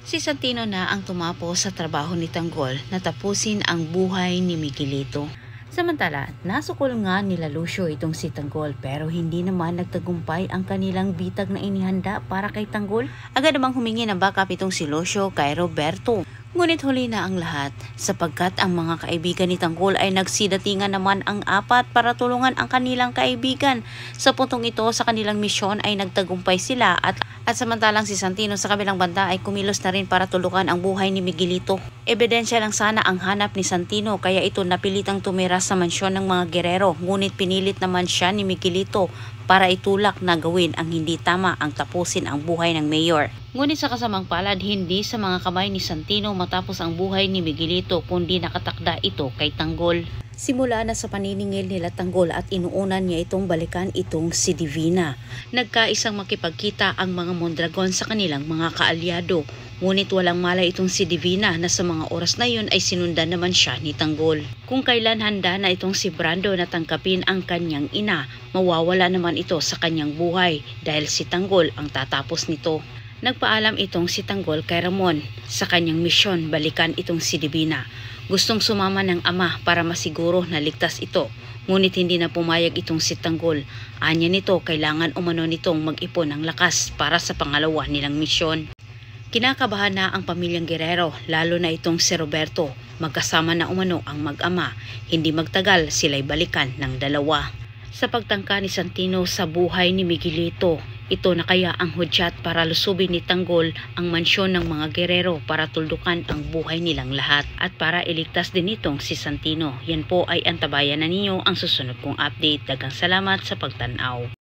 Si Santino na ang tumapo sa trabaho ni Tanggol na tapusin ang buhay ni Miguelito. Samantala, nasukol nga nila Lucio itong si Tanggol pero hindi naman nagtagumpay ang kanilang bitag na inihanda para kay Tanggol. Agad namang humingi ng backup itong si Lucio kay Roberto. Ngunit huli na ang lahat sapagkat ang mga kaibigan ni Tanggol ay nagsidatingan naman ang apat para tulungan ang kanilang kaibigan. Sa puntong ito sa kanilang misyon ay nagtagumpay sila at samantalang si Santino sa kabilang banda ay kumilos na rin para tulungan ang buhay ni Miguelito. Ebidensya lang sana ang hanap ni Santino kaya ito napilitang tumira sa mansyon ng mga gerero ngunit pinilit naman siya ni Miguelito para itulak na gawin ang hindi tama ang tapusin ang buhay ng mayor. Ngunit sa kasamang palad, hindi sa mga kamay ni Santino matapos ang buhay ni Miguelito kundi nakatakda ito kay Tanggol. Simula na sa paniningil nila Tanggol at inuunan niya itong balikan itong si Divina. Nagkaisang makipagkita ang mga Mondragon sa kanilang mga kaalyado. Ngunit walang malay itong si Divina na sa mga oras na yun ay sinundan naman siya ni Tanggol. Kung kailan handa na itong si Brando na tangkapin ang kanyang ina, mawawala naman ito sa kanyang buhay dahil si Tanggol ang tatapos nito. Nagpaalam itong si Tanggol kay Ramon sa kanyang misyon balikan itong si Divina. Gustong sumama ng ama para masiguro na ligtas ito. Ngunit hindi na pumayag itong si Tanggol. Anya nito kailangan umano nitong mag-ipon ng lakas para sa pangalawa nilang misyon. Kinakabahan na ang pamilyang Guerrero lalo na itong si Roberto. Magkasama na umano ang mag-ama. Hindi magtagal sila'y balikan ng dalawa. Sa pagtangka ni Santino sa buhay ni Miguelito, ito na kaya ang hudyat para lusubin ni Tanggol ang mansyon ng mga Guerrero para tuldukan ang buhay nilang lahat at para iligtas din itong si Santino. Yan po ay antabayan na ninyo ang susunod kong update. Daghang salamat sa pagtanaw.